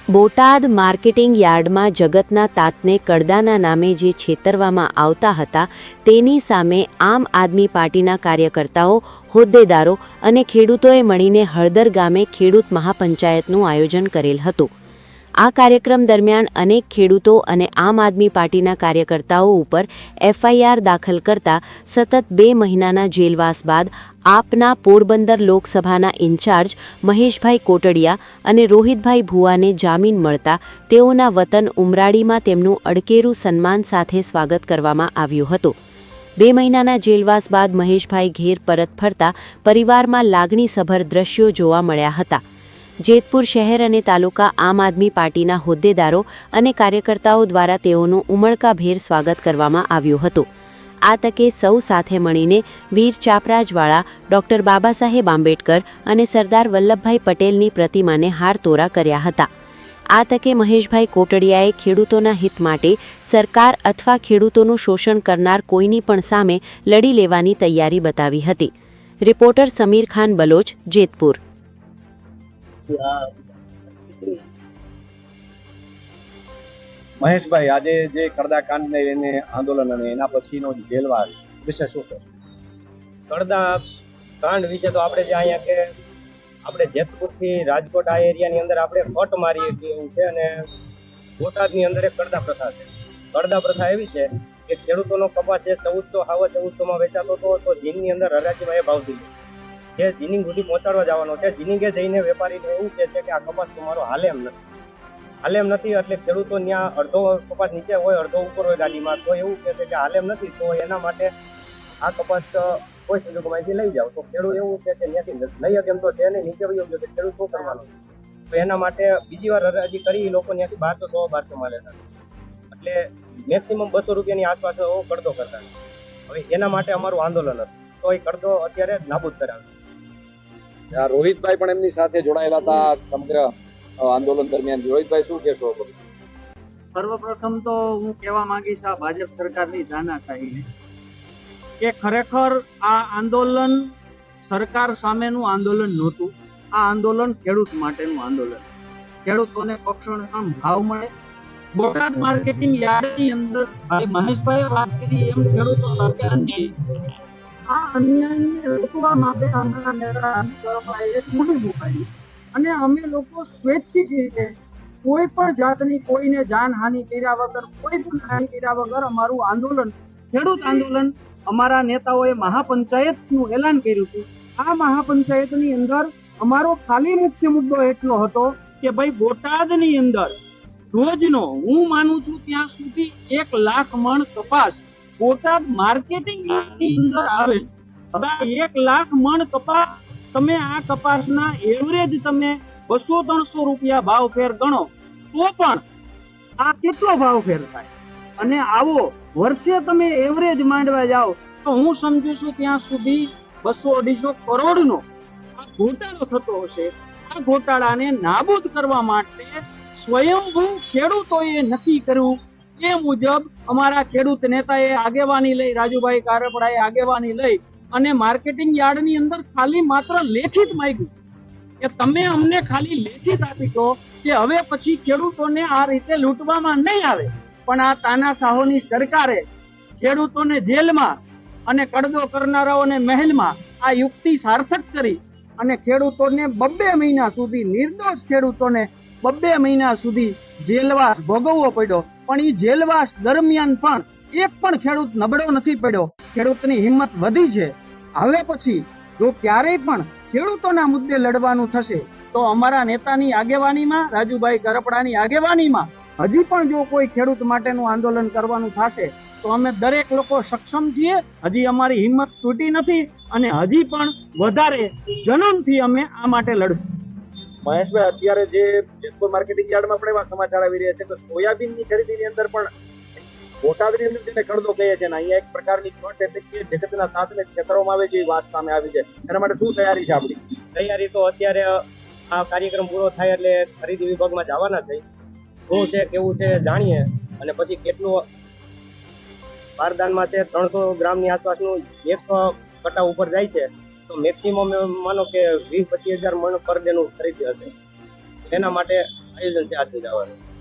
Botad marketing યાર્ડમાં જગતના તાતને કડદાના નામે જે છેતરવામાં આવતા હતા તેની સામે આમ આદમી પાર્ટીના કાર્યકર્તાઓ, હોદ્દેદારો અને ખેડૂતોએ મળીને હળદર ગામે ખેડૂત મહાપંચાયતનું આયોજન કરેલ હતું। આ કાર્યક્રમ દરમિયાન અનેક ખેડૂતો અને આમ આદમી પાર્ટીના કાર્યકર્તાઓ ઉપર એફઆઈઆર દાખલ કરતા સતત 2 મહિનાના જેલવાસ બાદ આપના પોરબંદર લોકસભાના ઇન્ચાર્જ મહેશભાઈ કોટડિયા અને રોહિતભાઈ ભુવાને જામીન મળતા તેઓના વતન ઉમરાળીમાં તેમનું અડકેરું સન્માન સાથે સ્વાગત કરવામાં આવ્યું હતું। 2 મહિનાના જેલવાસ બાદ મહેશભાઈ ઘેર પરત ફરતા પરિવારમાં લાગણીસભર દ્રશ્યો જોવા મળ્યા હતા। જેતપુર શહેર અને તાલુકા આમ આદમી પાર્ટીના હોદ્દેદારો અને કાર્યકર્તાઓ દ્વારા તેઓનું ઉમળકાભેર સ્વાગત કરવામાં આવ્યું હતું। આ તકે સૌ સાથે મળીને વીર ચાપરાજવાળા, ડોક્ટર બાબા સાહેબ આંબેડકર અને સરદાર વલ્લભભાઈ પટેલની પ્રતિમાને હારતોરા કર્યા હતા। આ તકે મહેશભાઈ કોટડિયાએ ખેડૂતોના હિત માટે સરકાર અથવા ખેડૂતોનું શોષણ કરનાર કોઈની પણ સામે લડી લેવાની તૈયારી બતાવી હતી। રિપોર્ટર સમીર ખાન બલોચ, જેતપુર। મહેશભાઈ, આજે જે કડદા કાંડ ને લઈને આંદોલન અને એના પછીનો જેલવાસ વિશે શું કહેશો? કડદા કાંડ વિશે તો આપણે જે અહીંયા કે આપણે જેતપુર થી રાજકોટ આ એરિયાની અંદર આપણે ફટ મારીએ છીએ એવું છે। અને બોટાદની અંદર એક કડદા પ્રથા છે। કડદા પ્રથા એવી છે કે ખેડૂતોનો કપાસ જે 1400 માં વેચાતો હતો તો જીનની અંદર હરાજીમાં એ ભાવ દીધો જે જીનિંગ સુધી પહોંચાડવા જવાનો છે। જીનિંગે જઈને વેપારીને એવું કહે છે કે આ કપાસ તમારો હાલે એમ નથી એટલે ખેડૂતો ત્યાં અડધો કપાસ નીચે હોય, અડધો ઉપર હોય ગાડીમાં, તો એવું કહે છે કે હાલે એમ નથી, તો એના માટે આ કપાસ કોઈ સંજોગોમાંથી લઈ જાઓ। તો ખેડૂત એવું કહે છે ત્યાંથી લઈ કેમ તો તેને નીચે વયો ગયો, ખેડૂત શું કરવાનું? તો એના માટે બીજી વાર હરાજી કરી લોકો ત્યાંથી 1200 માં લેતા, એટલે મેક્સિમમ 200 રૂપિયાની આસપાસ કડદો કરતા। હવે એના માટે અમારું આંદોલન હતું, તો એ કડદો અત્યારે નાબૂદ કરાવે। રોહિતભાઈ પણ એમની સાથે જોડાયેલા હતા સમગ્ર આંદોલન દરમિયાન। રોહિતભાઈ, શું કહેશો? સર્વપ્રથમ તો હું કહેવા માંગીશ આ ભાજપ સરકારની તાનાશાહીને કે ખરેખર આ આંદોલન સરકાર સામેનું આંદોલન નહોતું। આ આંદોલન ખેડૂત માટેનું આંદોલન, ખેડૂતોને પક્ષોના ભાવ મળે। બોટાદ માર્કેટિંગ યાર્ડની અંદર ભાઈ મહેશભાઈએ વાત કરી એમ ખેડૂતો સાથે આ અન્યાયને રોકવા માટે અમારા નેતા એક મુહિમ ઉપાડી અને અમે લોકો સ્વૈચ્છિક રીતે કોઈ પણ જાતની કોઈને જાનહાનિ કર્યા વગર, કોઈ પણ હાનિ કર્યા વગર અમારું આંદોલન, ખેડૂત આંદોલન, અમારા નેતાઓએ મહાપંચાયતનું એલાન કર્યું હતું। આ મહાપંચાયતની અંદર અમારો ખાલી મુખ્ય મુદ્દો એટલો હતો કે ભાઈ બોટાદની અંદર રોજનો હું માનું છું ત્યાં સુધી 1 લાખ મણ કપાસ બોટાદ માર્કેટિંગ ની અંદર આવે। હવે 1 લાખ મણ કપાસ, તમે આ કપાસના એવરેજ તમે 200-300 રૂપિયા ભાવ ફેર ગણો તો પણ આ કેટલો ભાવ ફેર થાય? અને આવો વર્ષે તમે એવરેજ માંડવા જાઓ તો હું સમજુ છું ત્યાં સુધી 200-250 કરોડનો આ ઘોટાળો થતો હશે। આ ઘોટાળાને નાબૂદ કરવા માટે સ્વયંભૂ ખેડૂતોએ નક્કી કર્યું એ મુજબ અમારા ખેડૂત નેતાએ આગેવાની લઈ, રાજુભાઈ કારપડાએ આગેવાની લઈ અને માર્કેટિંગ યાર્ડની અંદર ખાલી માત્ર લેખિત માંગ્યું કે તમે અમને ખાલી લેખિત આપી દો કે હવે પછી ખેડૂતોને આ રીતે લૂંટવામાં નહીં આવે। પણ આ તાનાશાહોની સરકારે ખેડૂતોને જેલમાં અને કડદો કરનારાઓને મહેલમાં આ યુક્તિ સાર્થક કરી અને ખેડૂતોને 2 મહિના સુધી, નિર્દોષ ખેડૂતોને 2 મહિના સુધી જેલવાસ ભોગવવો પડ્યો। પણ એ જેલવાસ દરમિયાન પણ એક પણ ખેડૂત નબળો નથી પડ્યો, ખેડૂતની હિંમત વધી છે। હવે પછી જો ક્યારેય પણ ખેડૂતોના મુદ્દે લડવાનું થશે તો અમારા નેતાની આગેવાનીમાં, રાજુભાઈ કરપડાની આગેવાનીમાં હજી પણ જો કોઈ ખેડૂત માટેનું આંદોલન કરવાનું થશે તો અમે દરેક લોકો સક્ષમ છીએ। હજી અમારી હિંમત તૂટી નથી અને હજી પણ વધારે જન્મથી અમે આ માટે લડશું। મહેશભાઈ, અત્યારે જે જેતપુર માર્કેટિંગ યાર્ડમાં પણ એવા સમાચાર આવી રહ્યા છે કે સોયાબીનની ખરીદીની અંદર પણ બોટાદની અંદર જેને કડદો કહે છે ને અહીંયા એક પ્રકારની ખોટ એટલે કે જગતના તાતને છેતરવામાં આવે છે એ વાત સામે આવી છે। એના માટે શું તૈયારી છે આપણી? તૈયારી તો અત્યારે આ કાર્યક્રમ પૂરો થાય એટલે ખરીદી વિભાગમાં જવાના છે, શું છે કેવું છે જાણીએ અને પછી કેટલું બારદાનમાં છે 300 ગ્રામની આસપાસનું એક કટા ઉપર જાય છે તો મેક્સિમમ માનો કે 20-25 હજાર મણ પર ડેનું ખરીદી હશે। એના માટે આયોજન છે આજનું જવાનું.